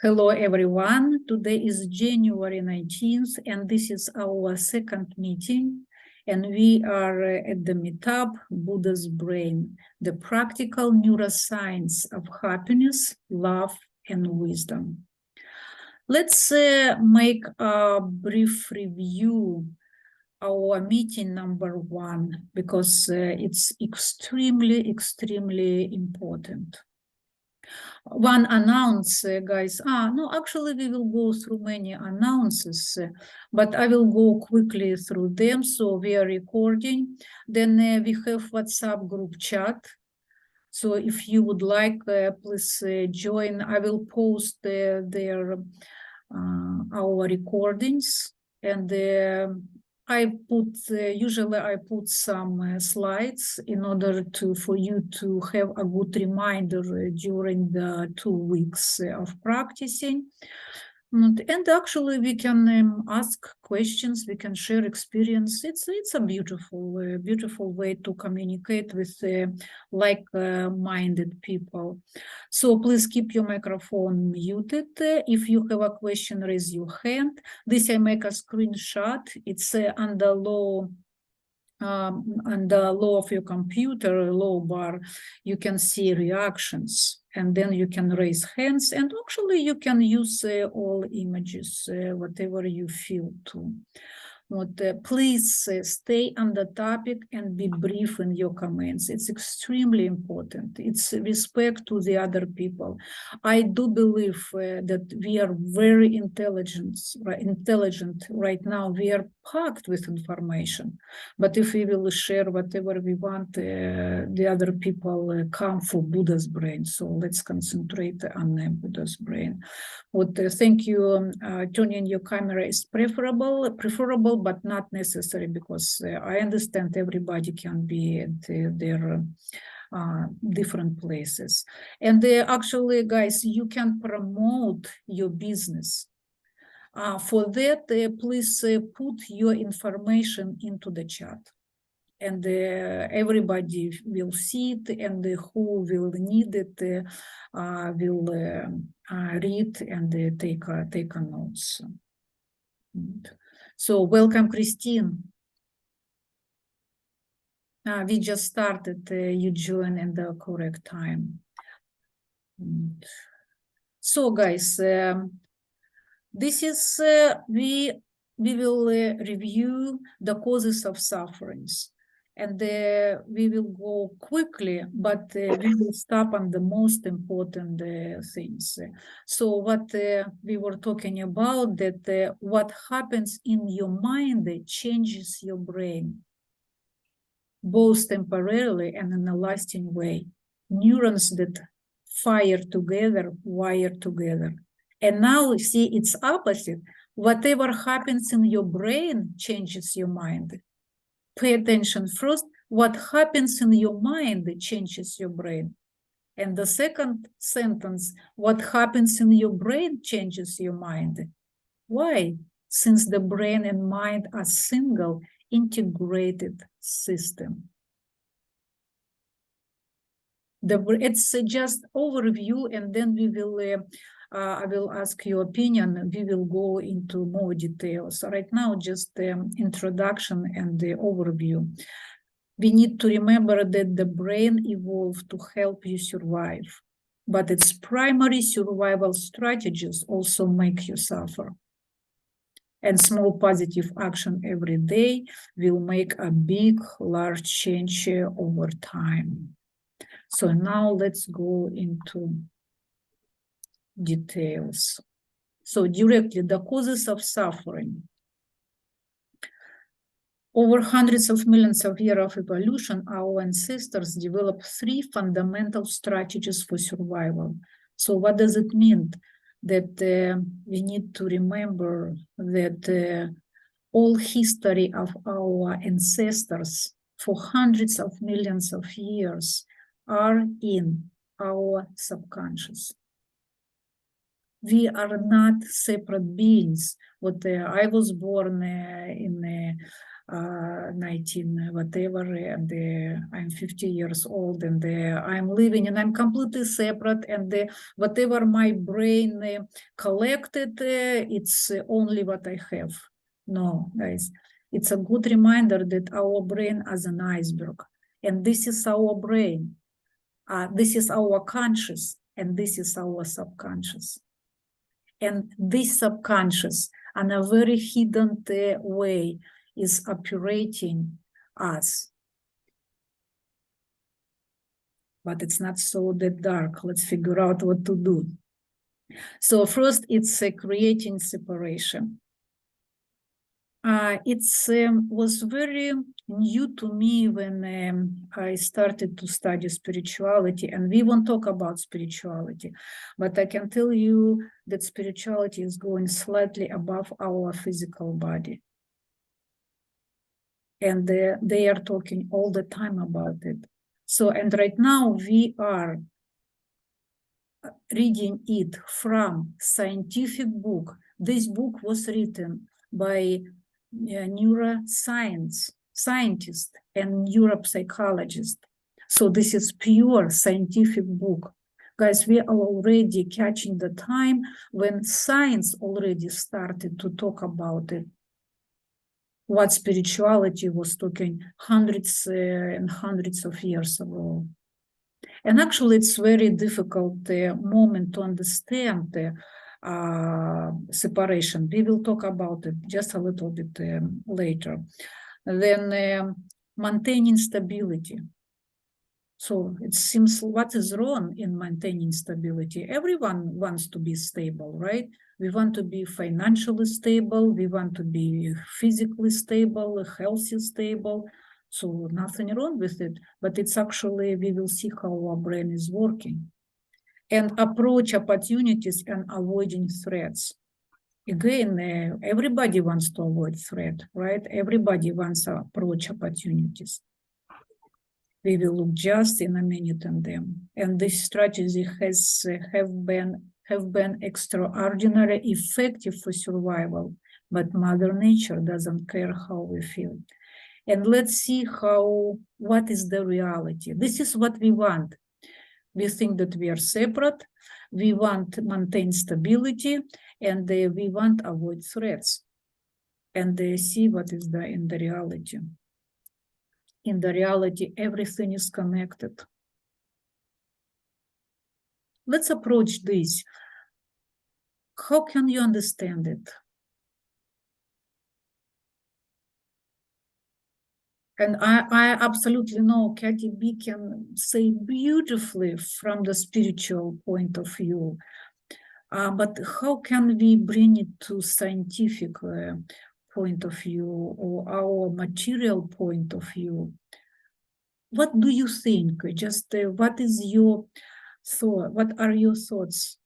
Hello, everyone. Today is January 19th, and this is our second meeting. And we are at the meetup, Buddha's Brain, the practical neuroscience of happiness, love, and wisdom. Let's make a brief review our meeting number one, because it's extremely important. One announce, guys. No, actually, we will go through many announces, but I will go quickly through them. So we are recording. Then we have WhatsApp group chat. So if you would like, please join. I will post there our recordings, and usually I put some slides in order for you to have a good reminder during the 2 weeks of practicing. And actually we can ask questions, we can share experience. It's a beautiful way to communicate with like-minded people. So please keep your microphone muted. If you have a question, raise your hand. This I make a screenshot. It's under low of your computer, low bar, you can see reactions, and then you can raise hands, and actually you can use all images, whatever you feel to. Please stay on the topic and be brief in your comments. It's extremely important. It's respect to the other people. I do believe that we are very intelligent right now. We are packed with information. But if we will share whatever we want, the other people come for Buddha's brain. So let's concentrate on Buddha's brain. Thank you. Turning your camera is preferable, but not necessary, because I understand everybody can be at their different places. And actually, guys, you can promote your business. For that, please put your information into the chat, and everybody will see it, and who will need it will read and take a notes. So welcome, Christine. We just started. You join in the correct time. So, guys, this is we will review the causes of sufferings, and we will go quickly, but we will stop on the most important things. So what we were talking about, that what happens in your mind changes your brain, both temporarily and in a lasting way. Neurons that fire together, wire together. And now, see, it's opposite. Whatever happens in your brain changes your mind. Pay attention first. What happens in your mind changes your brain. And the second sentence, what happens in your brain changes your mind. Why? Since the brain and mind are single, integrated system. It's just overview, and then we will I will ask your opinion. We will go into more details. Right now, just the introduction and the overview. We need to remember that the brain evolved to help you survive, but its primary survival strategies also make you suffer. And small positive action every day will make a big, large change over time. So now let's go into details. So directly, the causes of suffering. Over hundreds of millions of years of evolution, our ancestors developed 3 fundamental strategies for survival. So what does it mean? That we need to remember that all history of our ancestors for hundreds of millions of years are in our subconscious. We are not separate beings. I was born in 19 whatever, and I'm 50 years old, and I'm living, and I'm completely separate, and whatever my brain collected, it's only what I have. No, guys, it's a good reminder that our brain is an iceberg, and this is our brain. This is our conscious, and this is our subconscious. And this subconscious, in a very hidden way, is operating us. But it's not so that dark. Let's figure out what to do. So first, it's creating separation. It was very new to me when I started to study spirituality, and we won't talk about spirituality, but I can tell you that spirituality is going slightly above our physical body. And they are talking all the time about it. So, and right now we are reading it from scientific book. This book was written by neuroscience scientist and neuropsychologist. So this is pure scientific book. Guys, we are already catching the time when science already started to talk about it. What spirituality was talking hundreds and hundreds of years ago. And actually, it's very difficult moment to understand the separation. We will talk about it just a little bit later. Then maintaining stability. So it seems, what is wrong in maintaining stability? Everyone wants to be stable, right? We want to be financially stable. We want to be physically stable, healthy, stable. So nothing wrong with it, but it's actually, we will see how our brain is working. And approach opportunities and avoiding threats. Again, everybody wants to avoid threat, right? Everybody wants to approach opportunities. We will look just in a minute on them. And this strategy has have been extraordinarily effective for survival, but Mother Nature doesn't care how we feel. And let's see what is the reality. This is what we want. We think that we are separate, we want to maintain stability, and we want to avoid threats. And they see what is in the reality. In the reality, everything is connected. Let's approach this. How can you understand it? And I absolutely know Kathy B can say beautifully from the spiritual point of view. But how can we bring it to scientific point of view or our material point of view? What do you think? Just what is your thought? What are your thoughts?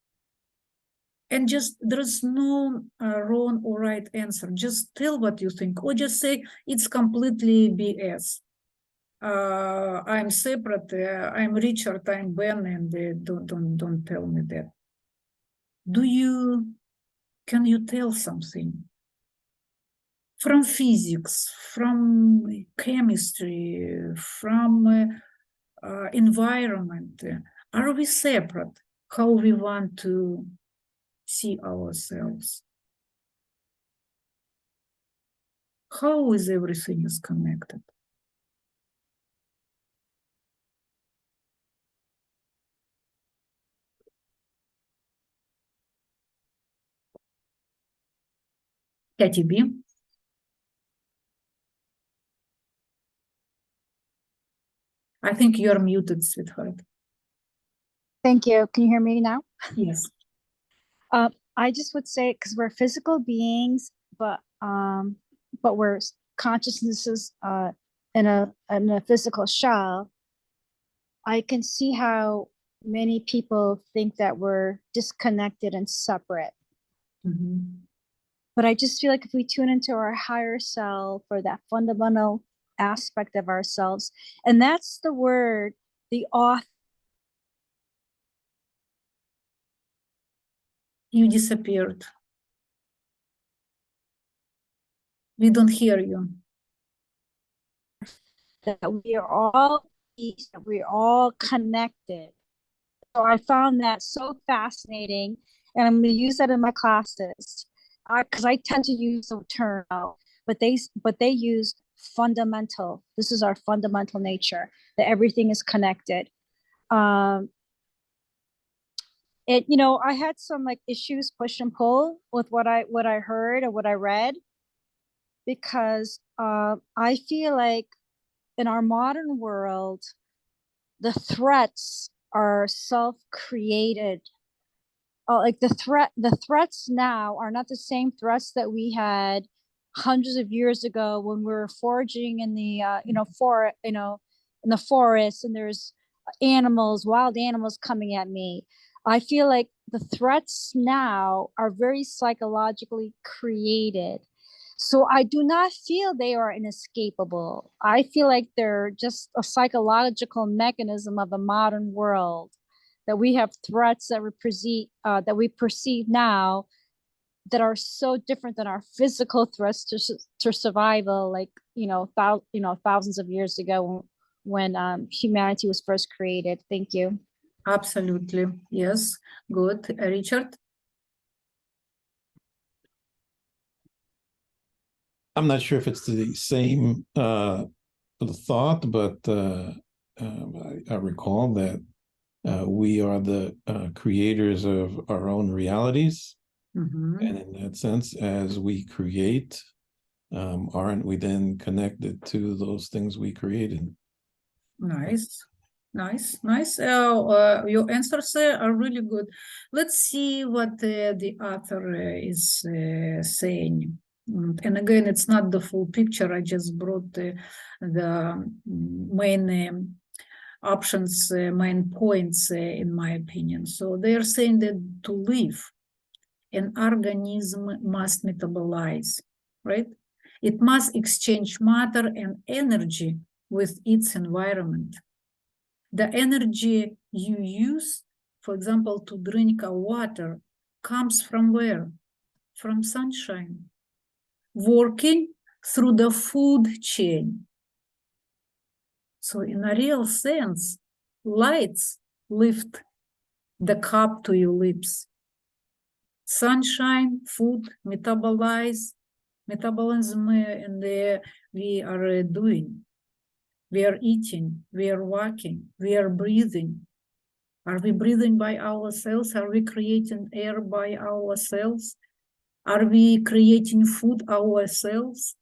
And just there's no wrong or right answer. Just tell what you think, or just say it's completely BS. I'm separate. I'm Richard. I'm Ben, and don't tell me that. Can you tell something from physics, from chemistry, from environment? Are we separate? How we want to see ourselves? How is everything is connected? Kathy B. I think you're muted, sweetheart. Thank you. Can you hear me now? Yes. I just would say, because we're physical beings, but we're consciousnesses in a physical shell. I can see how many people think that we're disconnected and separate. Mm-hmm. But I just feel like if we tune into our higher self or that fundamental aspect of ourselves, and that's the word, the author. You disappeared. We don't hear you. that we are all piece, that we're all connected. So I found that so fascinating, and I'm going to use that in my classes. Because I tend to use the term, but they use fundamental. This is our fundamental nature, that everything is connected. Um, I had some like issues, push and pull with what I heard or what I read, because I feel like in our modern world, the threats are self-created. Like the threats now are not the same threats that we had hundreds of years ago when we were foraging in the in the forest, and there's wild animals coming at me. I feel like the threats now are very psychologically created. So I do not feel they are inescapable. I feel like they're just a psychological mechanism of the modern world, that we have threats that we perceive now that are so different than our physical threats to survival, like thousands of years ago when humanity was first created. Thank you. Absolutely. Yes. Good. Richard? I'm not sure if it's the same thought, but I recall that we are the creators of our own realities. Mhm. And in that sense, as we create, aren't we then connected to those things we created? Nice. Your answers are really good. Let's see what the author is saying. And again, it's not the full picture. I just brought the main options, main points, in my opinion. So they are saying that to live, an organism must metabolize, right? It must exchange matter and energy with its environment. The energy you use, for example, to drink a water, comes from where? From sunshine, working through the food chain. So in a real sense, lights lift the cup to your lips. Sunshine, food, metabolism, and we are doing. We are eating, we are walking, we are breathing. Are we breathing by ourselves? Are we creating air by ourselves? Are we creating food ourselves?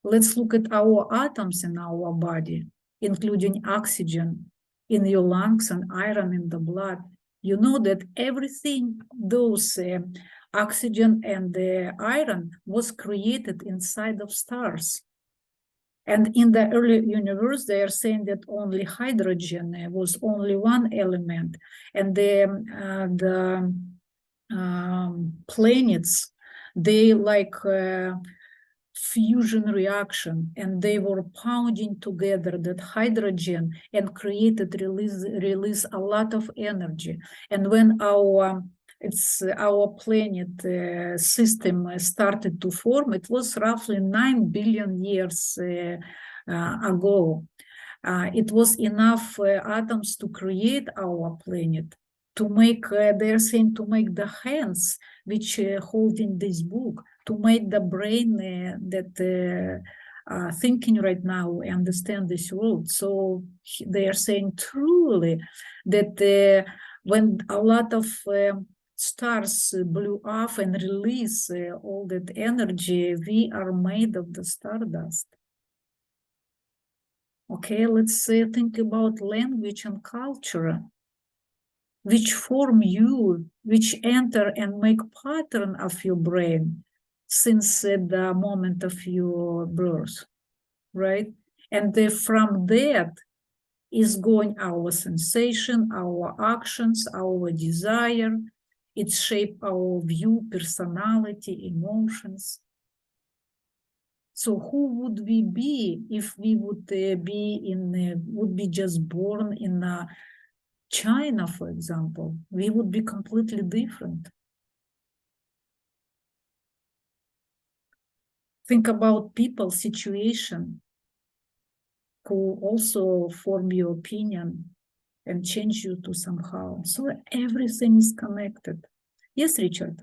Let's look at our atoms in our body, including oxygen in your lungs and iron in the blood. You know that everything, those oxygen and the iron, was created inside of stars. And in the early universe, they are saying that only hydrogen was only one element, and the planets, they like fusion reaction, and they were pounding together that hydrogen and release a lot of energy. And when our planet system started to form, it was roughly 9 billion years ago. It was enough atoms to create our planet, to make, they're saying, to make the hands which hold in this book, to make the brain that thinking right now, understand this world. So they are saying truly that when a lot of stars blew off and release all that energy, we are made of the stardust. Okay, let's think about language and culture, which form you, which enter and make pattern of your brain since the moment of your birth, right? And from that is going our sensation, our actions, our desire. It shape our view, personality, emotions. So who would we be if we would would be just born in China, for example? We would be completely different. think about people, situation, who also form your opinion and change you to somehow. So everything is connected. Yes, Richard?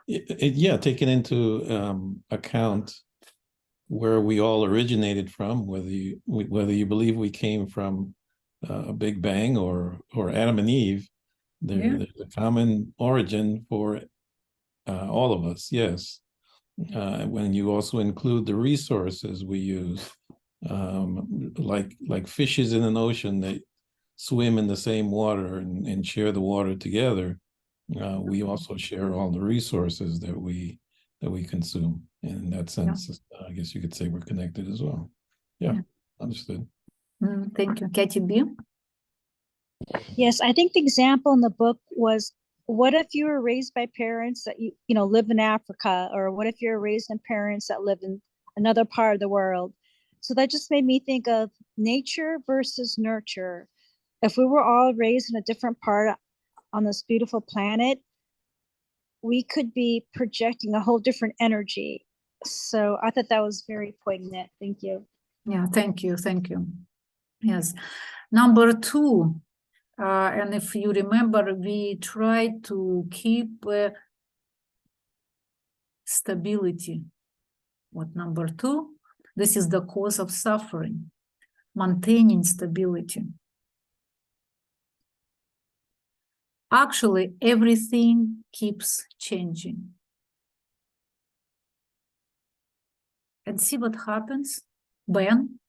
Yeah, taking into account where we all originated from, whether you believe we came from a Big Bang or Adam and Eve, there's a common origin for all of us. Yes, when you also include the resources we use, like fishes in an ocean that swim in the same water and share the water together. We also share all the resources that we consume. And in that sense, I guess you could say we're connected as well. Yeah. Understood. Thank you. Katie B? Yes, I think the example in the book was, what if you were raised by parents that you know live in Africa, or what if you're raised in parents that live in another part of the world? So that just made me think of nature versus nurture. If we were all raised in a different part on this beautiful planet, we could be projecting a whole different energy. So I thought that was very poignant. Thank you. Yeah, thank you. Thank you. Yes. Number 2, and if you remember, we try to keep stability. What number 2? This is the cause of suffering, maintaining stability. Actually, everything keeps changing. And see what happens, Ben?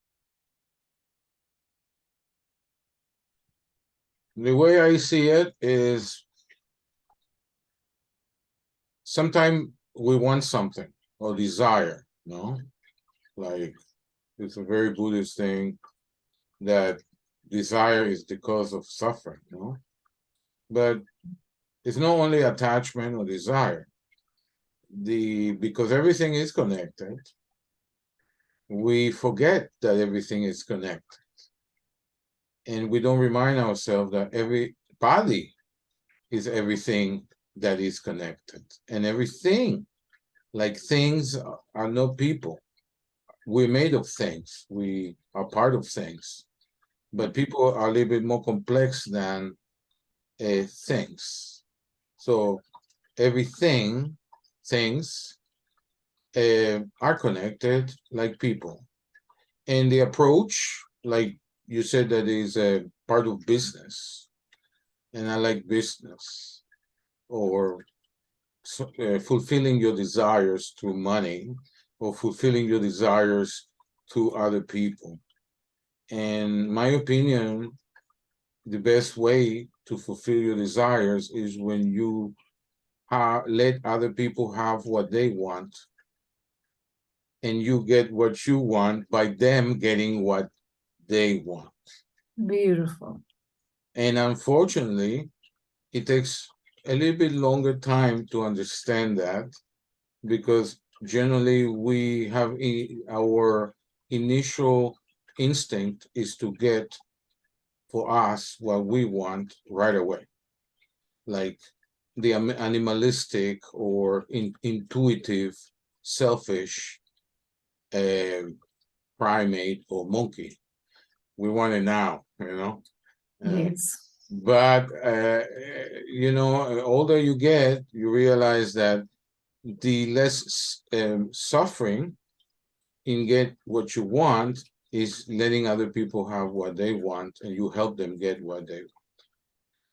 The way I see it is sometimes we want something or desire, no? Like it's a very Buddhist thing that desire is the cause of suffering, no? But it's not only attachment or desire. Because everything is connected, we forget that everything is connected. And we don't remind ourselves that every body is everything that is connected. And everything, like things are not people. We're made of things. We are part of things. But people are a little bit more complex than things. So everything, things are connected like people. And the approach, like you said, that is a part of business. And I like business, or fulfilling your desires through money, or fulfilling your desires to other people. And my opinion, the best way to fulfill your desires is when you let other people have what they want, and you get what you want by them getting what they want. Beautiful. And unfortunately, it takes a little bit longer time to understand that, because generally we have our initial instinct is to get for us what we want right away, like the animalistic or intuitive, selfish primate or monkey. We want it now, you know. Yes. But you know, older you get, you realize that the less suffering in get what you want is letting other people have what they want, and you help them get what they want.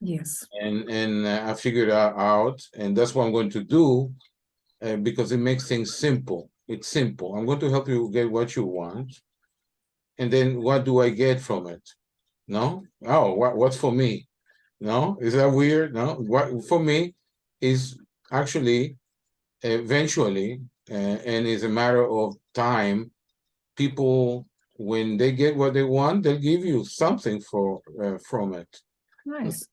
Yes. And I figured out, and that's what I'm going to do, because it makes things simple. It's simple. I'm going to help you get what you want, and then what do I get from it? No? Oh, what's for me? No? Is that weird? No? What for me is actually eventually, and it's a matter of time, people, when they get what they want, they'll give you something from it. Nice.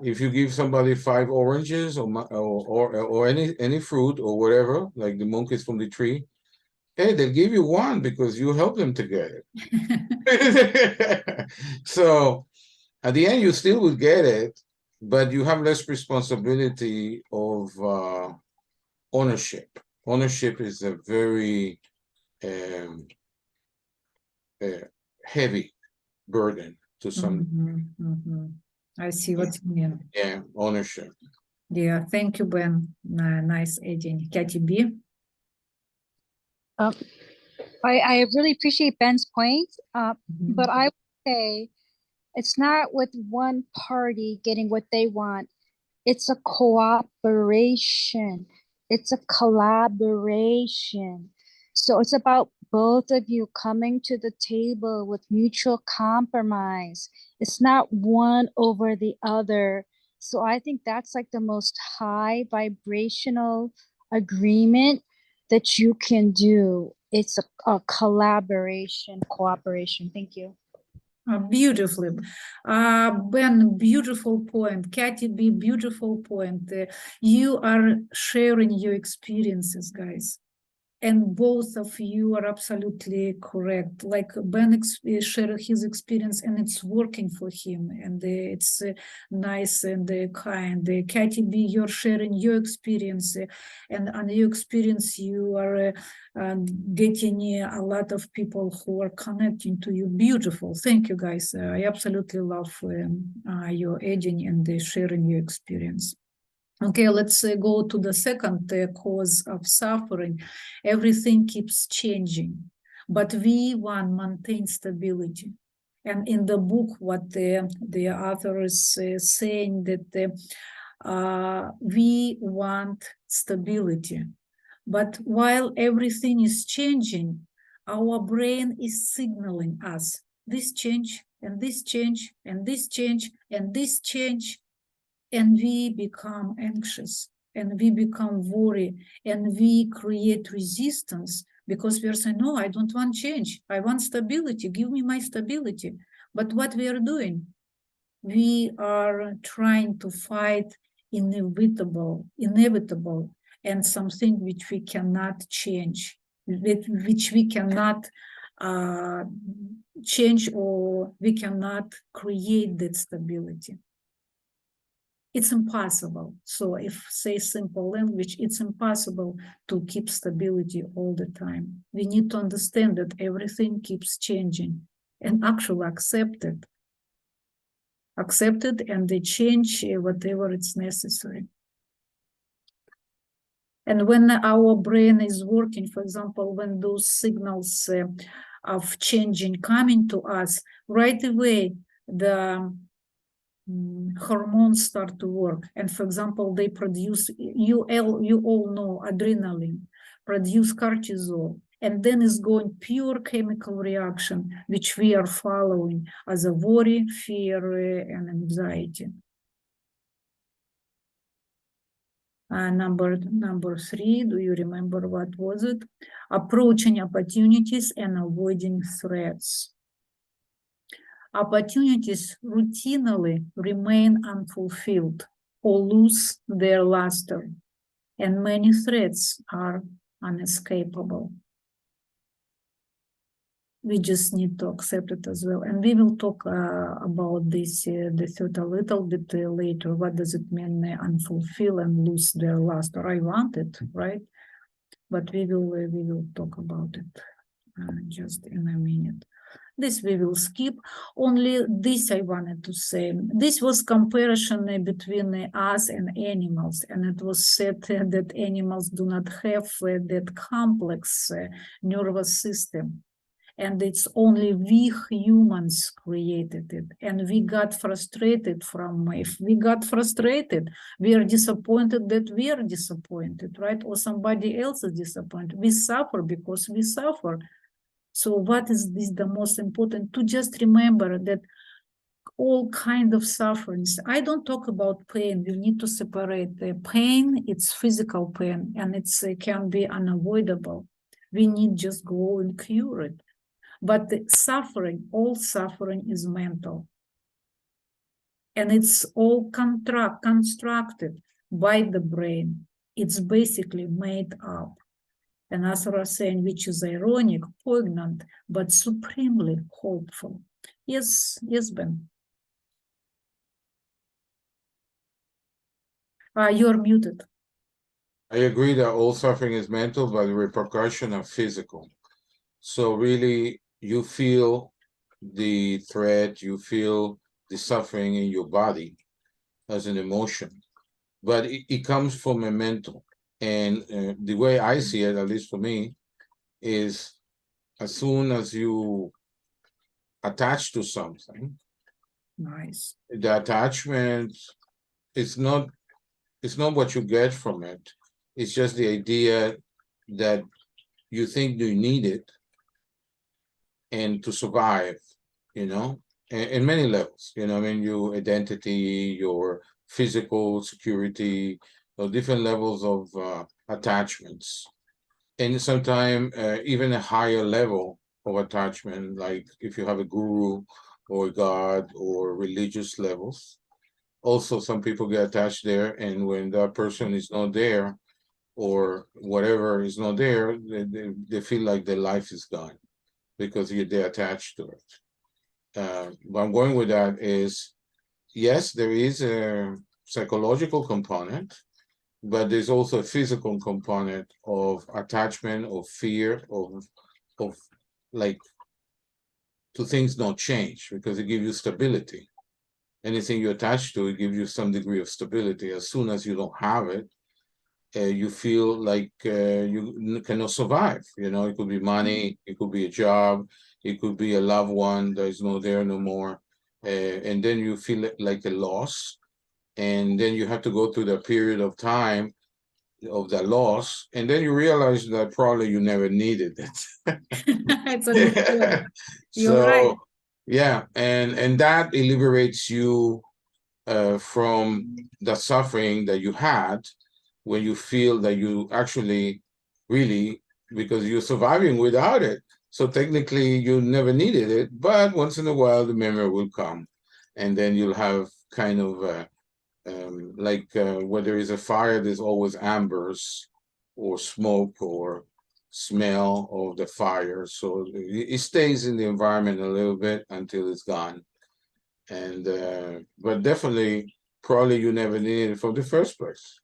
If you give somebody 5 oranges or any fruit or whatever, like the monkeys from the tree, hey, they'll give you 1 because you help them to get it. So at the end, you still will get it, but you have less responsibility of ownership. Ownership is a very heavy burden to some. I see what you mean. Yeah, ownership. Yeah, thank you, Ben. Nice adding. Katie B. I really appreciate Ben's point, but I would say it's not with one party getting what they want. It's a cooperation. It's a collaboration. So it's about both of you coming to the table with mutual compromise. It's not one over the other. So I think that's like the most high vibrational agreement that you can do. It's a collaboration, cooperation. Thank you. Beautifully. Ben, beautiful point. Katie B, beautiful point. You are sharing your experiences, guys. And both of you are absolutely correct. Like Ben shared his experience and it's working for him. And it's nice and kind. Katie B, you're sharing your experience. And on your experience, you are getting a lot of people who are connecting to you. Beautiful. Thank you, guys. I absolutely love your adding and sharing your experience. Okay, let's go to the second cause of suffering. Everything keeps changing, but we want to maintain stability. And in the book, what the author is saying that we want stability. But while everything is changing, our brain is signaling us this change, and this change, and this change, and this change. And we become anxious and we become worried and we create resistance because we are saying, no, I don't want change. I want stability. Give me my stability. But what we are doing, we are trying to fight inevitable, and something which we cannot change, which we cannot change, or we cannot create that stability. It's impossible. So if say simple language, it's impossible to keep stability all the time. We need to understand that everything keeps changing and actually accept it. Accept it and they change whatever it's necessary. And when our brain is working, for example, when those signals of changing coming to us, right away, the hormones start to work. And for example, they produce, you all know adrenaline, produce cortisol, and then is going pure chemical reaction, which we are following as a worry, fear, and anxiety. Number 3, do you remember what was it? Approaching opportunities and avoiding threats. Opportunities routinely remain unfulfilled or lose their luster, and many threats are unescapable. We just need to accept it as well. And we will talk about this, the third a little bit later. What does it mean unfulfill and lose their luster? I want it, right? But we will talk about it just in a minute. This we will skip. Only this I wanted to say. This was comparison between us and animals, and it was said that animals do not have that complex nervous system. And it's only we humans created it. And we got frustrated if we got frustrated, we are disappointed that we are disappointed, right? Or somebody else is disappointed. We suffer because we suffer. So what is this the most important? To just remember that all kind of sufferings. I don't talk about pain. We need to separate the pain. It's physical pain and it can be unavoidable. We need just go and cure it. But the suffering, all suffering is mental. And it's all constructed by the brain. It's basically made up. And as I was saying, which is ironic, poignant, but supremely hopeful. Yes, Ben. You're muted. I agree that all suffering is mental, but the repercussions are physical. So really, you feel the threat, you feel the suffering in your body as an emotion, but it comes from a mental. And the way I see it, at least for me, is as soon as you attach to something, Nice. the attachment is not what you get from it. It's just the idea that you think you need it and to survive, you know, in many levels, you know, I mean, your identity, your physical security, or different levels of attachments. And sometimes even a higher level of attachment, like if you have a guru or God or religious levels. Also, some people get attached there, and when that person is not there, or whatever is not there, they feel like their life is gone because they're attached to it. What I'm going with that is, yes, there is a psychological component, but there's also a physical component of attachment, of fear, of like to things not change because it gives you stability. Anything you attach to, it gives you some degree of stability. As soon as you don't have it, you feel like you cannot survive. You know, it could be money, it could be a job, it could be a loved one that is not there no more. And then you feel like a loss. And then you have to go through the period of time of the loss. And then you realize that probably you never needed it. It's a good point. You're right. So, yeah, and that liberates you from the suffering that you had when you feel that you actually really, because you're surviving without it. So technically you never needed it, but once in a while the memory will come, and then you'll have kind of where there is a fire, there's always embers or smoke or smell of the fire. So it stays in the environment a little bit until it's gone. And but definitely, probably you never needed it from the first place.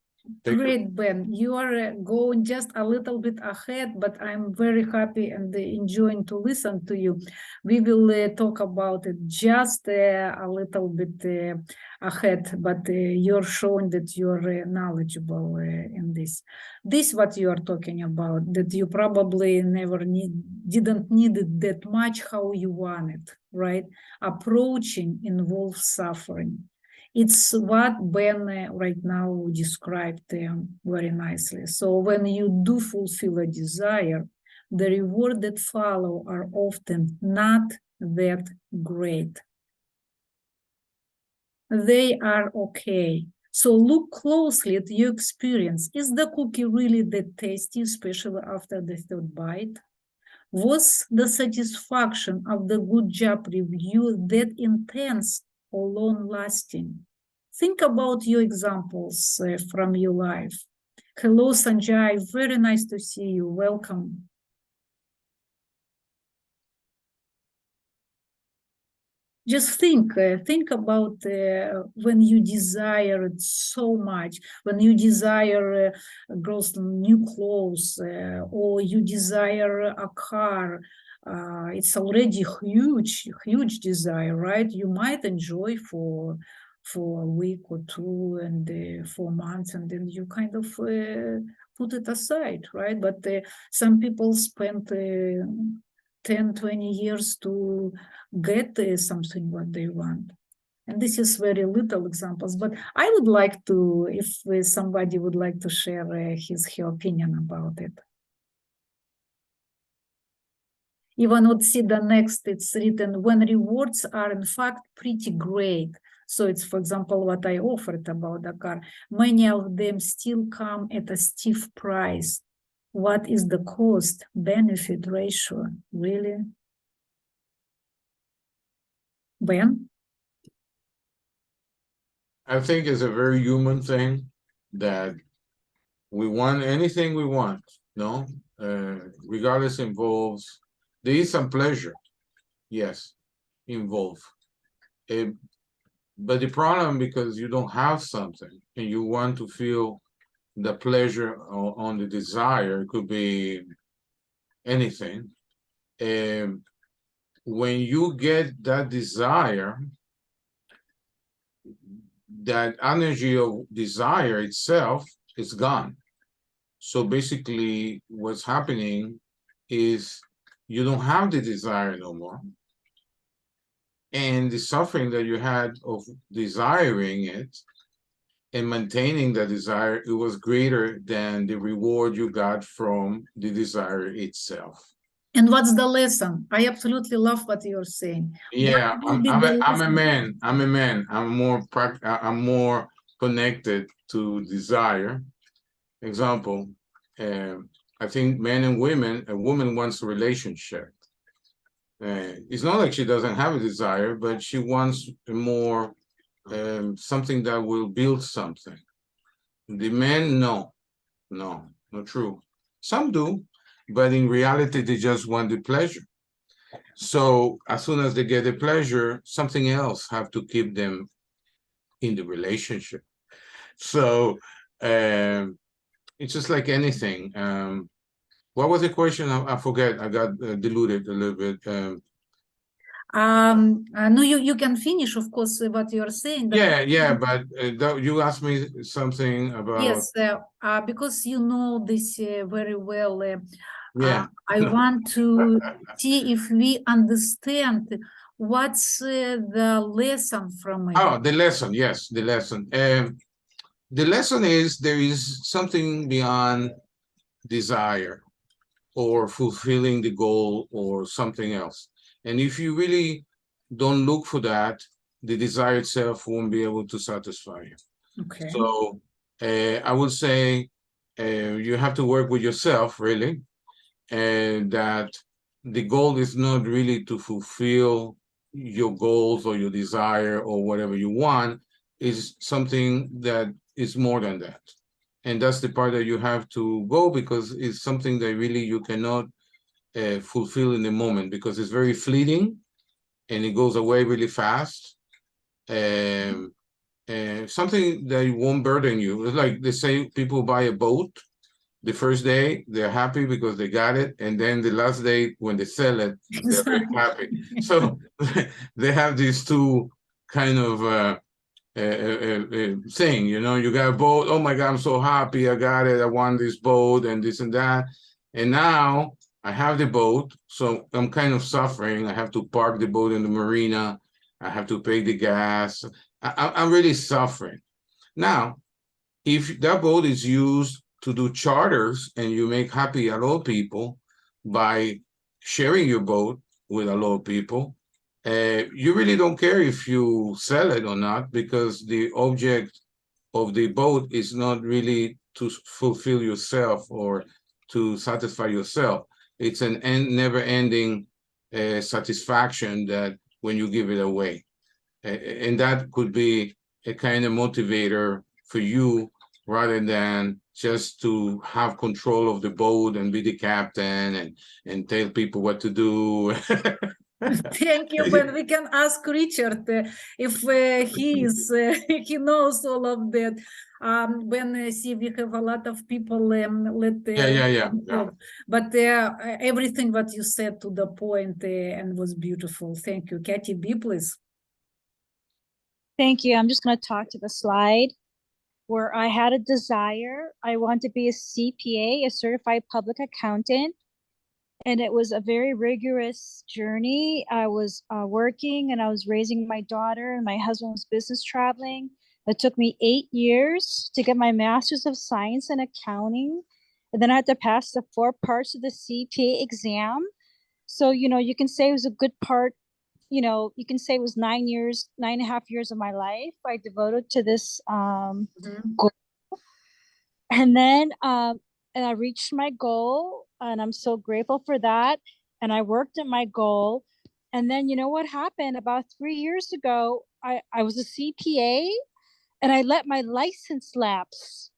Great, Ben. You are going just a little bit ahead, but I'm very happy and enjoying to listen to you. We will talk about it just a little bit ahead, but you're showing that you're knowledgeable in this. This what you are talking about, that you probably didn't need it that much how you want it, right? Approaching involves suffering. It's what Ben right now described very nicely. So when you do fulfill a desire, the reward that follow are often not that great. They are okay. So look closely at your experience. Is the cookie really that tasty, especially after the third bite? Was the satisfaction of the good job review that intense or long-lasting? Think about your examples from your life. Hello, Sanjay. Very nice to see you. Welcome. Just think about when you desire it so much, when you desire new clothes, or you desire a car. It's already huge desire, right? You might enjoy for a week or two and 4 months, and then you kind of put it aside, right? But some people spend 10, 20 years to get something what they want. And this is very little examples, but I would like to, if somebody would like to share her opinion about it. Even would see the next, it's written, when rewards are in fact pretty great. So it's, for example, what I offered about the car. Many of them still come at a stiff price. What is the cost-benefit ratio, really? Ben? I think it's a very human thing that we want anything we want, no? Regardless involves, there is some pleasure, yes, involved. But the problem, because you don't have something and you want to feel the pleasure on the desire, it could be anything. And when you get that desire, that energy of desire itself is gone. So basically, what's happening is you don't have the desire no more. And the suffering that you had of desiring it and maintaining the desire, it was greater than the reward you got from the desire itself. And what's the lesson? I absolutely love what you're saying. Yeah, What will be the I'm a lesson? man. I'm a man. I'm more connected to desire. Example, I think men and women, a woman wants a relationship. It's not like she doesn't have a desire, but she wants more something that will build something. The men, no, not true. Some do, but in reality, they just want the pleasure. So as soon as they get the pleasure, something else have to keep them in the relationship. So it's just like anything. What was the question? I forget. I got diluted a little bit. No, you can finish, of course, what you're saying. Yeah, but you asked me something about. Yes, because you know this very well. Yeah. I want to see if we understand what's the lesson from it. Oh, the lesson. Yes, the lesson. The lesson is there is something beyond desire or fulfilling the goal or something else. And if you really don't look for that, the desire itself won't be able to satisfy you. Okay. So I would say you have to work with yourself, really, and that the goal is not really to fulfill your goals or your desire or whatever you want, is something that is more than that. And that's the part that you have to go, because it's something that really you cannot fulfill in the moment, because it's very fleeting and it goes away really fast. Something that won't burden you. It's like they say people buy a boat. The first day they're happy because they got it, and then the last day when they sell it, they're very happy. So they have these two kind of thing, you got a boat. Oh my God, I'm so happy I got it. I want this boat and this and that. And now I have the boat, so I'm kind of suffering. I have to park the boat in the marina. I have to pay the gas. I'm really suffering. Now, if that boat is used to do charters and you make happy a lot of people by sharing your boat with a lot of people, you really don't care if you sell it or not, because the object of the boat is not really to fulfill yourself or to satisfy yourself. It's an never-ending satisfaction that when you give it away. And that could be a kind of motivator for you, rather than just to have control of the boat and be the captain and tell people what to do. Thank you, but we can ask Richard if he knows all of that. When see we have a lot of people Yeah. But everything what you said to the point and was beautiful. Thank you. Katie B, please. Thank you. I'm just going to talk to the slide where I had a desire. I want to be a CPA, a certified public accountant. And it was a very rigorous journey. I was working and I was raising my daughter, and my husband was business traveling. It took me 8 years to get my master's of science in accounting. And then I had to pass the 4 parts of the CPA exam. So, you can say it was a good part. You can say it was 9.5 years of my life I devoted to this goal. And then and I reached my goal, and I'm so grateful for that. And I worked at my goal. And then you know what happened? About 3 years ago, I was a CPA, and I let my license lapse.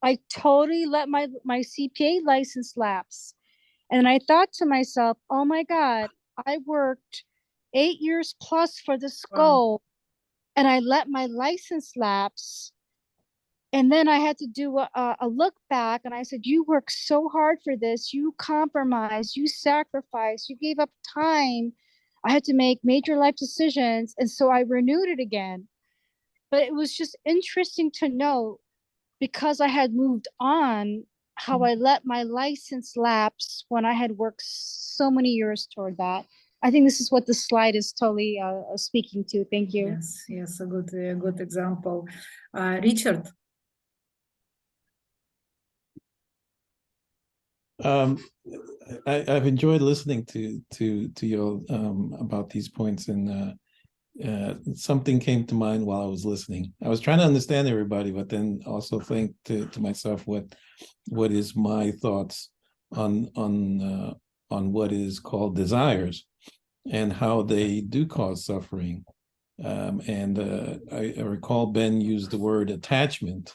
I totally let my CPA license lapse. And I thought to myself, oh my God, I worked 8 years plus for this goal. and I let my license lapse. And then I had to do a look back, and I said, you worked so hard for this. You compromised, you sacrificed, you gave up time. I had to make major life decisions. And so I renewed it again. But it was just interesting to know, because I had moved on, how I let my license lapse when I had worked so many years toward that. I think this is what the slide is totally speaking to. Thank you. Yes, yes, a good example. Richard. I've enjoyed listening to you about these points, and something came to mind while I was listening. I was trying to understand everybody, but then also think to myself what is my thoughts on what is called desires and how they do cause suffering. And I recall Ben used the word attachment,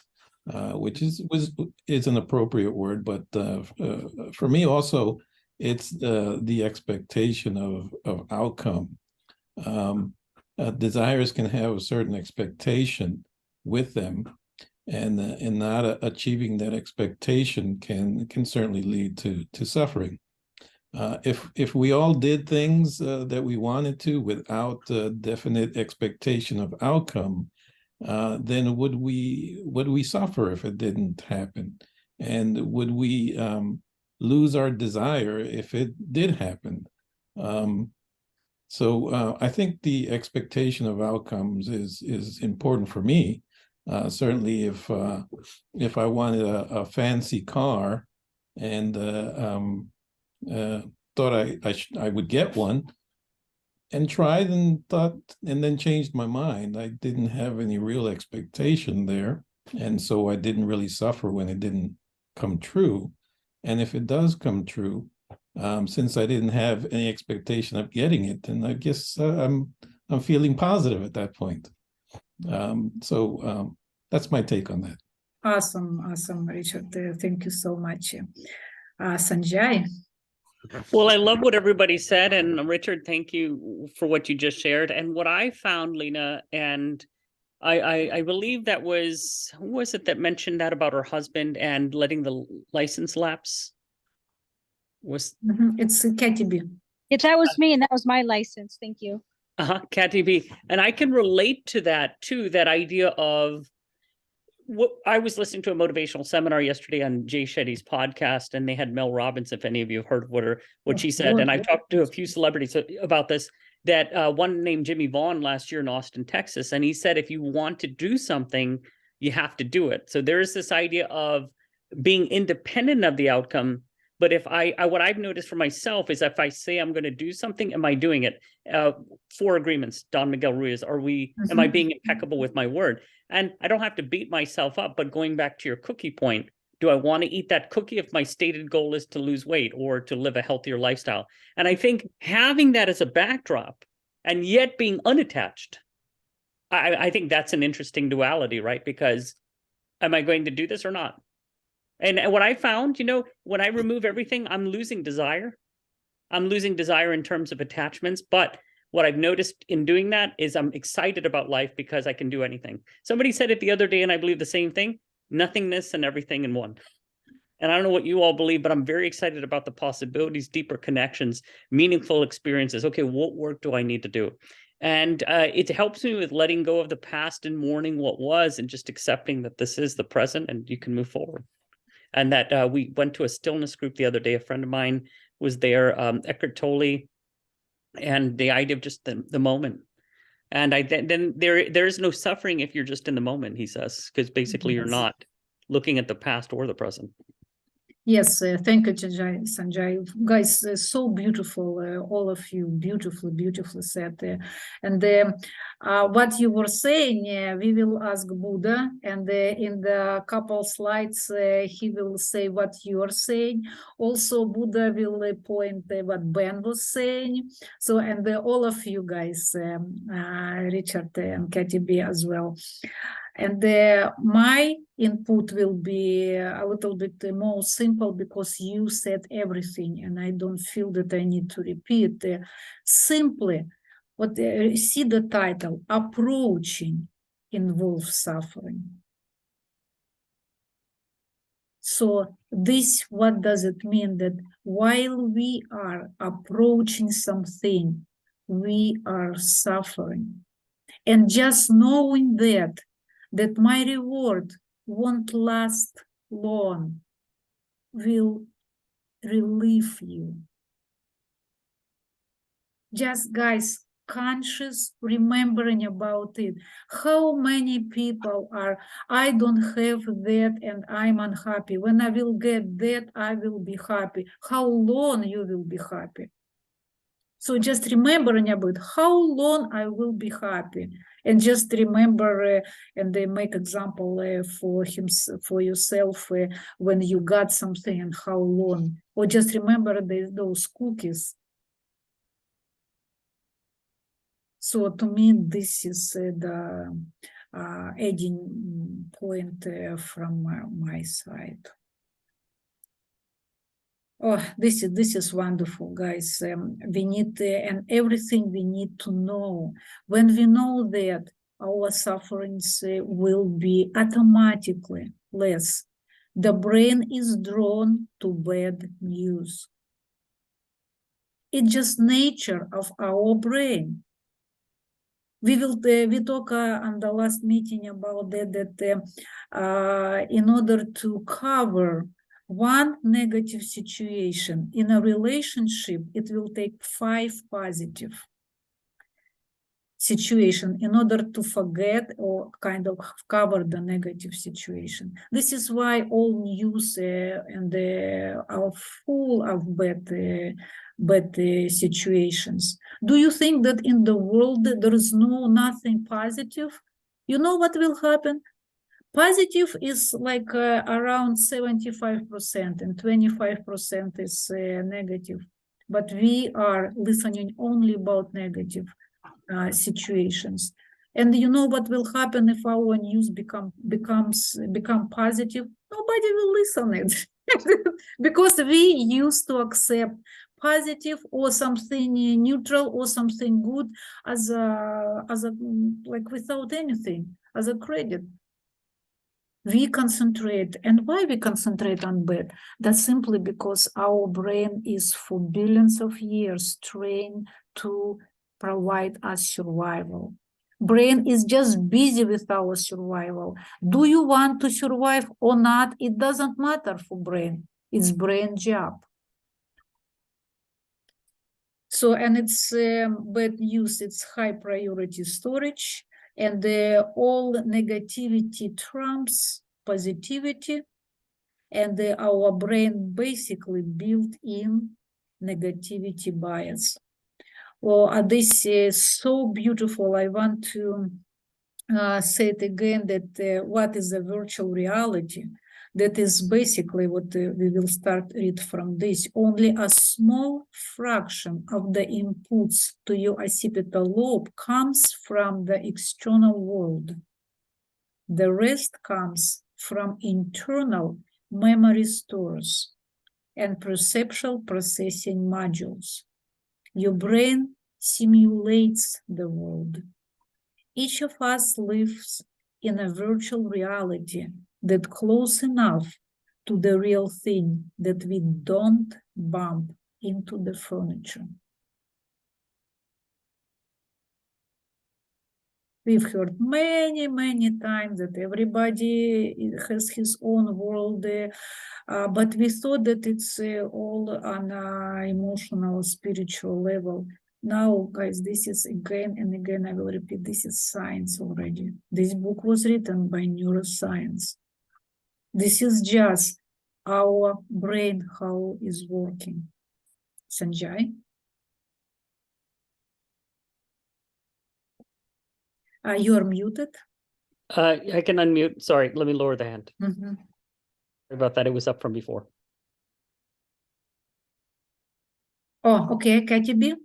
which is an appropriate word, but for me also, it's the expectation of outcome. Desires can have a certain expectation with them, and not achieving that expectation can certainly lead to suffering. If we all did things that we wanted to without a definite expectation of outcome, then would we suffer if it didn't happen? And would we lose our desire if it did happen? So I think the expectation of outcomes is important for me. Certainly, if I wanted a fancy car and thought I would get one, and tried and thought, and then changed my mind. I didn't have any real expectation there, and so I didn't really suffer when it didn't come true. And if it does come true, since I didn't have any expectation of getting it, then I guess I'm feeling positive at that point. So that's my take on that. Awesome, Richard. Thank you so much. Sanjay. Well, I love what everybody said, and Richard, thank you for what you just shared. And what I found, Lena, and I believe that was, who was it that mentioned that about her husband and letting the license lapse? It's Katie B. Yeah, that was me, and that was my license. Thank you. Katie B. And I can relate to that too, that idea of what I was listening to a motivational seminar yesterday on Jay Shetty's podcast, and they had Mel Robbins, if any of you have heard what she said. And I talked to a few celebrities about this, that one named Jimmy Vaughn last year in Austin, Texas. And he said, if you want to do something, you have to do it. So there is this idea of being independent of the outcome. But if what I've noticed for myself is if I say I'm going to do something, am I doing it? 4 agreements, Don Miguel Ruiz, am I being impeccable with my word? And I don't have to beat myself up, but going back to your cookie point, do I want to eat that cookie if my stated goal is to lose weight or to live a healthier lifestyle? And I think having that as a backdrop and yet being unattached, I think that's an interesting duality, right? Because am I going to do this or not? And what I found, when I remove everything, I'm losing desire. I'm losing desire in terms of attachments. But what I've noticed in doing that is I'm excited about life because I can do anything. Somebody said it the other day, and I believe the same thing: nothingness and everything in one. And I don't know what you all believe, but I'm very excited about the possibilities, deeper connections, meaningful experiences. Okay, what work do I need to do? And it helps me with letting go of the past and mourning what was and just accepting that this is the present and you can move forward. And that we went to a stillness group the other day. A friend of mine was there, Eckhart Tolle, and the idea of just the moment. And then there is no suffering if you're just in the moment, he says, because basically you're not looking at the past or the present. Yes, thank you, Sanjay. Guys, so beautiful, all of you, beautifully said. And what you were saying, we will ask Buddha, and in the couple slides, he will say what you are saying. Also, Buddha will point what Ben was saying. So, and all of you guys, Richard and Katie B as well. And my input will be a little bit more simple because you said everything and I don't feel that I need to repeat. Simply, What see the title, approaching involves suffering. So this, what does it mean? That while we are approaching something, we are suffering. And just knowing that my reward won't last long will relieve you. Just guys, conscious remembering about it. How many people are, I don't have that and I'm unhappy. When I will get that, I will be happy. How long you will be happy? So just remembering about how long I will be happy, and just remember and they make example for him, for yourself when you got something and how long, or just remember those cookies. So to me, this is the adding point from my side. Oh, this is wonderful, guys. We need and everything we need to know. When we know that, our sufferings will be automatically less. The brain is drawn to bad news. It's just nature of our brain. We talk on the last meeting about that in order to cover one negative situation in a relationship, it will take 5 positive situation in order to forget or kind of cover the negative situation. This is why all news and are full of bad situations. Do you think that in the world there is nothing positive? You know what will happen? Positive is like around 75% and 25% is negative. But we are listening only about negative situations. And you know what will happen if our news become positive? Nobody will listen it because we used to accept positive or something neutral or something good as a like without anything, as a credit. We concentrate, and why we concentrate on bad? That's simply because our brain is for billions of years trained to provide us survival. Brain is just busy with our survival. Do you want to survive or not? It doesn't matter for brain. It's brain job. So, and it's bad news, it's high priority storage, and all negativity trumps positivity, and our brain basically built in negativity bias. Well, this is so beautiful. I want to say it again, that what is a virtual reality? That is basically what we will start read from this. Only a small fraction of the inputs to your occipital lobe comes from the external world. The rest comes from internal memory stores and perceptual processing modules. Your brain simulates the world. Each of us lives in a virtual reality that's close enough to the real thing that we don't bump into the furniture. We've heard many, many times that everybody has his own world, but we thought that it's all on an emotional, spiritual level. Now, guys, this is again and again, I will repeat, this is science already. This book was written by Neuroscience. This is just our brain, how is working. Sanjay? You are muted. I can unmute. Sorry, let me lower the hand. Mm-hmm. Sorry about that. It was up from before. Oh, okay, Katie B.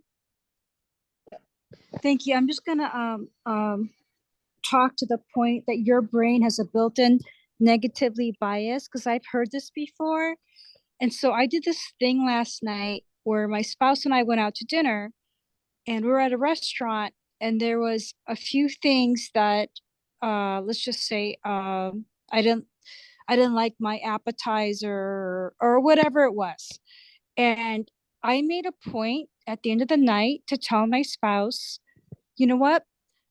Thank you. I'm just gonna talk to the point that your brain has a built-in negatively bias, because I've heard this before. And so I did this thing last night where my spouse and I went out to dinner, and we were at a restaurant, and there was a few things that, let's just say, I didn't like my appetizer or whatever it was. And I made a point at the end of the night to tell my spouse, you know what?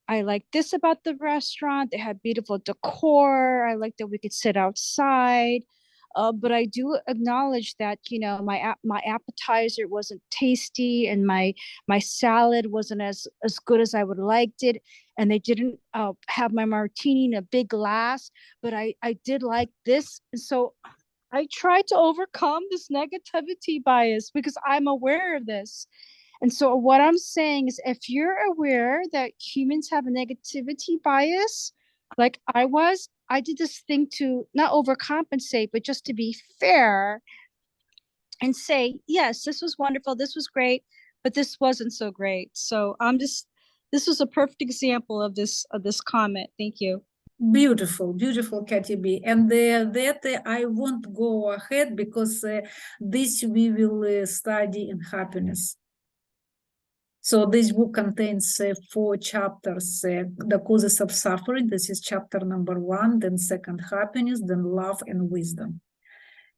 I like this about the restaurant. They had beautiful decor. I like that we could sit outside. But I do acknowledge that, you know, my appetizer wasn't tasty, and my salad wasn't as good as I would liked it. And they didn't have my martini in a big glass, but I did like this. And so I try to overcome this negativity bias because I'm aware of this. And so what I'm saying is, if you're aware that humans have a negativity bias, like I did this thing to not overcompensate, but just to be fair and say, yes, this was wonderful, this was great, but this wasn't so great. So this was a perfect example of this comment. Thank you. Beautiful, beautiful, Katy B. And that I won't go ahead because this we will study in happiness. So this book contains 4 chapters, the causes of suffering. This is chapter number 1, then second, happiness, then love and wisdom.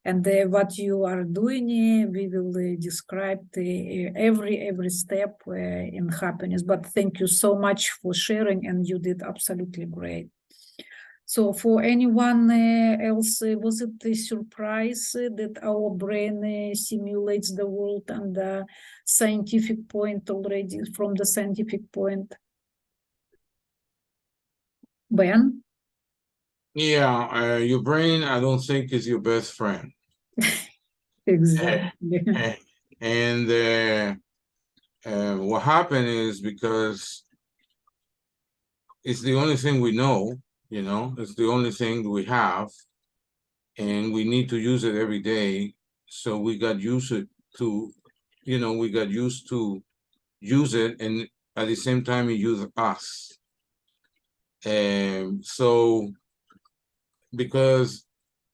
And what you are doing, we will describe every step in happiness. But thank you so much for sharing, and you did absolutely great. So for anyone else, was it a surprise that our brain simulates the world and the scientific point already, from the scientific point? Ben? Yeah, your brain, I don't think, is your best friend. Exactly. And what happened is, because it's the only thing we know, you know, it's the only thing we have, and we need to use it every day. So we got used to, you know, we got used to use it, and at the same time, it used us. And so, because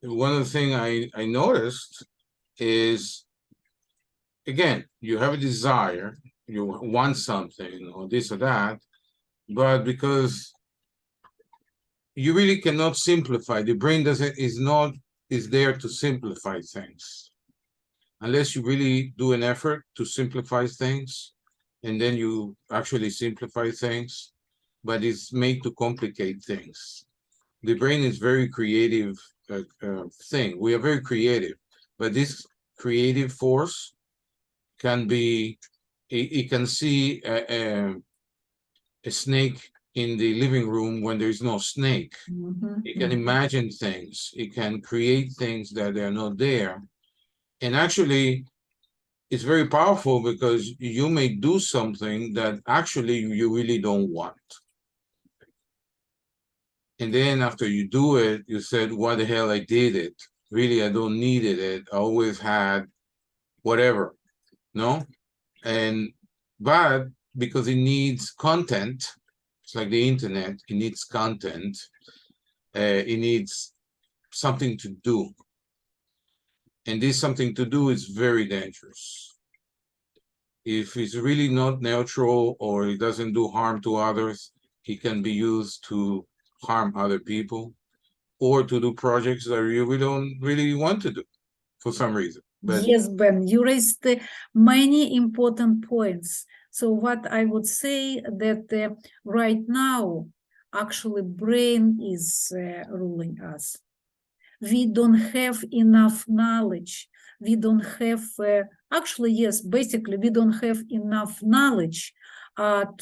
one of the things I noticed is, again, you have a desire, you want something or this or that, but because you really cannot simplify, the brain is there to simplify things. Unless you really do an effort to simplify things, and then you actually simplify things, but it's made to complicate things. The brain is very creative thing. We are very creative, but this creative force can be, it can see a snake in the living room when there is no snake. It can imagine things. It can create things that are not there. And actually, it's very powerful because you may do something that actually you really don't want. And then after you do it, you said, why the hell I did it? Really, I don't needed it. I always had whatever, no? But because it needs content, it's like the internet, it needs content. It needs something to do. And this something to do is very dangerous. If it's really not neutral or it doesn't do harm to others, it can be used to harm other people or to do projects that you don't really want to do for some reason. But yes, Ben, you raised many important points. So what I would say that right now, actually, brain is ruling us. We don't have enough knowledge. We don't have, actually, yes, basically, we don't have enough knowledge that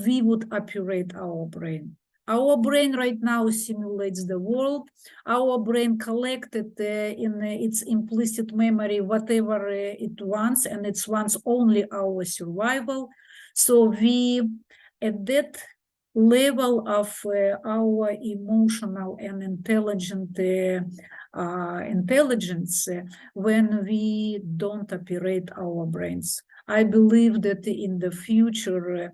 we would operate our brain. Our brain right now simulates the world. Our brain collected in its implicit memory whatever it wants, and it wants only our survival. So we, at that level of our emotional and intelligence, when we don't operate our brains. I believe that in the future,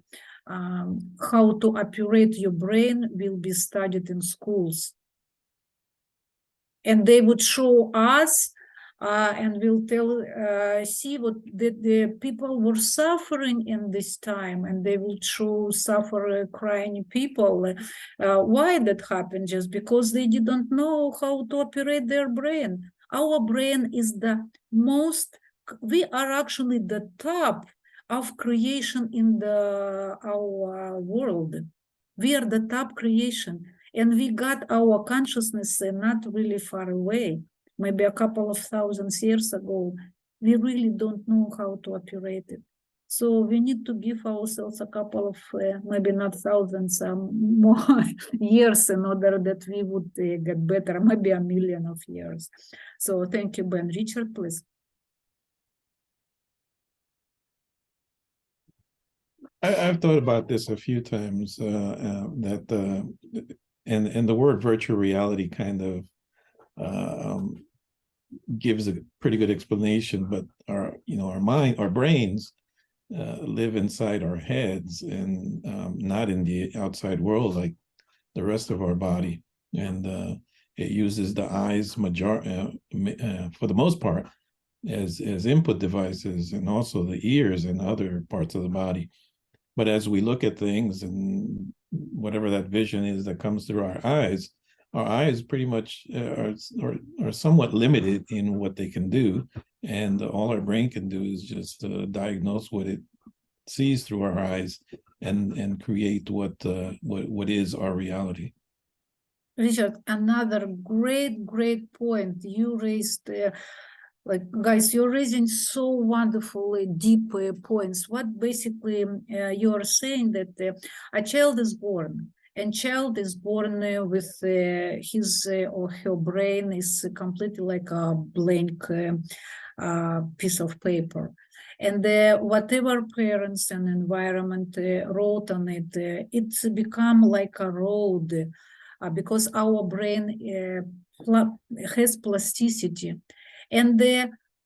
how to operate your brain will be studied in schools. And they would show us and will tell, see what the people were suffering in this time, and they will show crying people. Why that happened? Just because they didn't know how to operate their brain. Our brain is the most, we are actually the top of creation in our world. We are the top creation, and we got our consciousness not really far away. Maybe a couple of thousands years ago, we really don't know how to operate it. So we need to give ourselves a couple of, maybe not thousands, more years in order that we would get better, maybe a million of years. So thank you, Ben. Richard, please. I've thought about this a few times, that and the word virtual reality kind of gives a pretty good explanation, but our brains live inside our heads and not in the outside world like the rest of our body, and it uses the eyes for the most part as input devices, and also the ears and other parts of the body. But as we look at things, and whatever that vision is that comes through our eyes pretty much are somewhat limited in what they can do, and all our brain can do is just diagnose what it sees through our eyes and create what is our reality. Richard, another great point you raised. Like, guys, you're raising so wonderfully deep points. What basically you are saying that a child is born, and child is born with his or her brain is completely like a blank piece of paper. And whatever parents and environment wrote on it, it's become like a road, because our brain has plasticity. And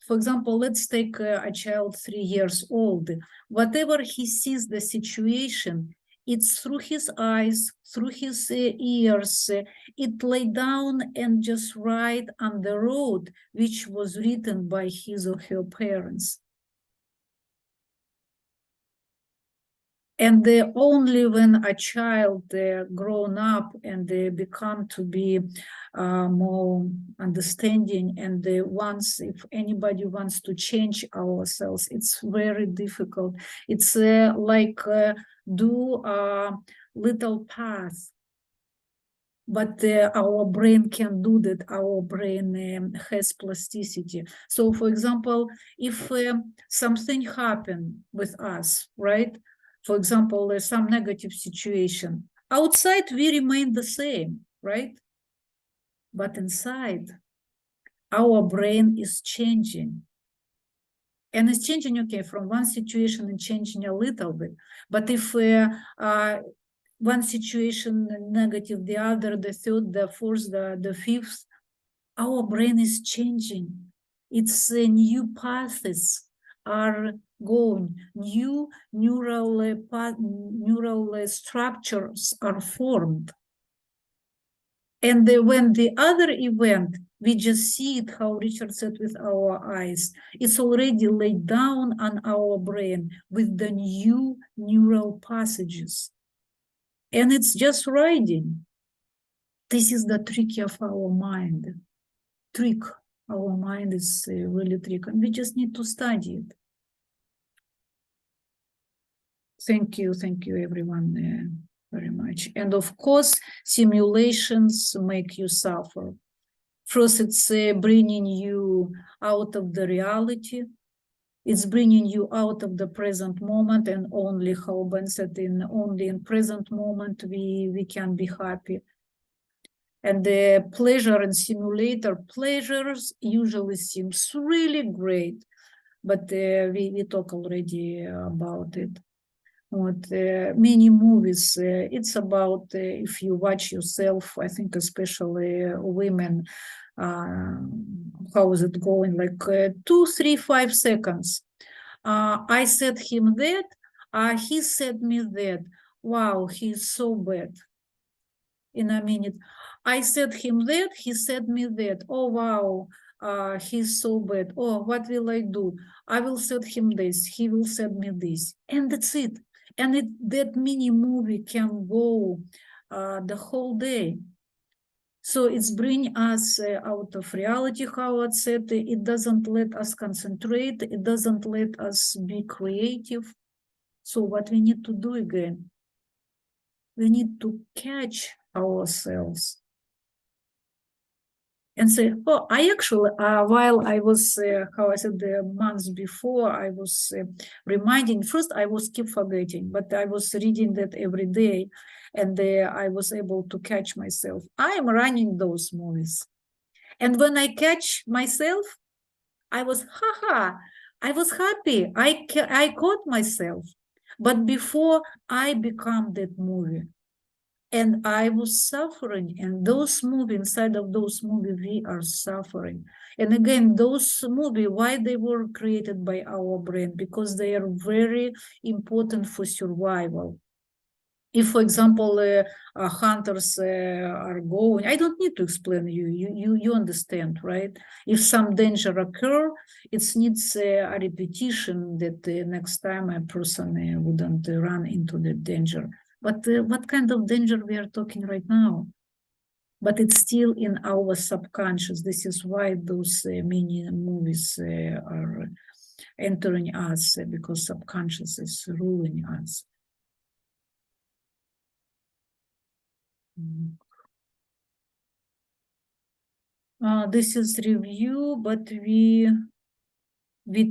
for example, let's take a child 3 years old. Whatever he sees the situation, it's through his eyes, through his ears. It lay down and just write on the road, which was written by his or her parents. And only when a child grown up and they become to be more understanding, and once, if anybody wants to change ourselves, it's very difficult. It's like do a little path, but our brain can do that. Our brain has plasticity. So, for example, if something happened with us, right? For example, some negative situation. Outside, we remain the same, right? But inside, our brain is changing. And it's changing, okay, from one situation and changing a little bit. But if one situation negative, the other, the third, the fourth, the fifth, our brain is changing. It's new paths are going, new neural structures are formed. And when the other event, we just see it, how Richard said, with our eyes. It's already laid down on our brain with the new neural passages. And it's just writing. This is the trick of our mind. Trick. Our mind is really trick, and we just need to study it. Thank you everyone very much. And of course, simulations make you suffer. First, it's bringing you out of the reality. It's bringing you out of the present moment, and only, how Ben said, only in present moment we can be happy. And the pleasure and simulator pleasures usually seems really great, but we talk already about it. What many movies, it's about if you watch yourself, I think especially women, how is it going, like 2, 3, 5 seconds. I said him that, he said me that. Wow, he's so bad. In a minute, I said him that, he said me that. Oh, wow, he's so bad. Oh, what will I do? I will send him this. He will send me this. And that's it. And that mini movie can go the whole day. So it's bring us out of reality, how it's said. It doesn't let us concentrate. It doesn't let us be creative. So what we need to do again, we need to catch ourselves and say, oh, I actually, while I was, how I said, the months before, I was reminding, first I was keep forgetting, but I was reading that every day, and I was able to catch myself. I am running those movies. And when I catch myself, I was, haha, I was happy. I caught myself. But before I become that movie, and I was suffering, and those movies, inside of those movies, we are suffering. And again, those movies, why they were created by our brain? Because they are very important for survival. If, for example, hunters are going, I don't need to explain you understand, right? If some danger occur, it needs a repetition that next time a person wouldn't run into the danger. But what kind of danger we are talking right now? But it's still in our subconscious. This is why those mini movies are entering us, because subconscious is ruling us. This is review, but we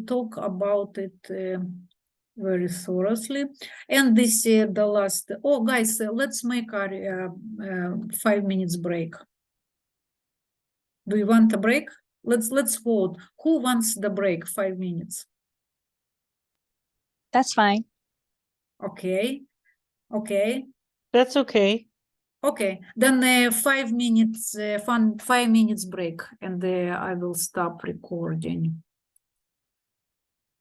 talk about it very thoroughly. And this the last. Oh, guys, let's make our 5 minutes break. Do you want a break? Let's vote. Who wants the break? 5 minutes. That's fine. Okay. Okay. That's okay. Okay. Then 5 minutes. 5 minutes break, and I will stop recording.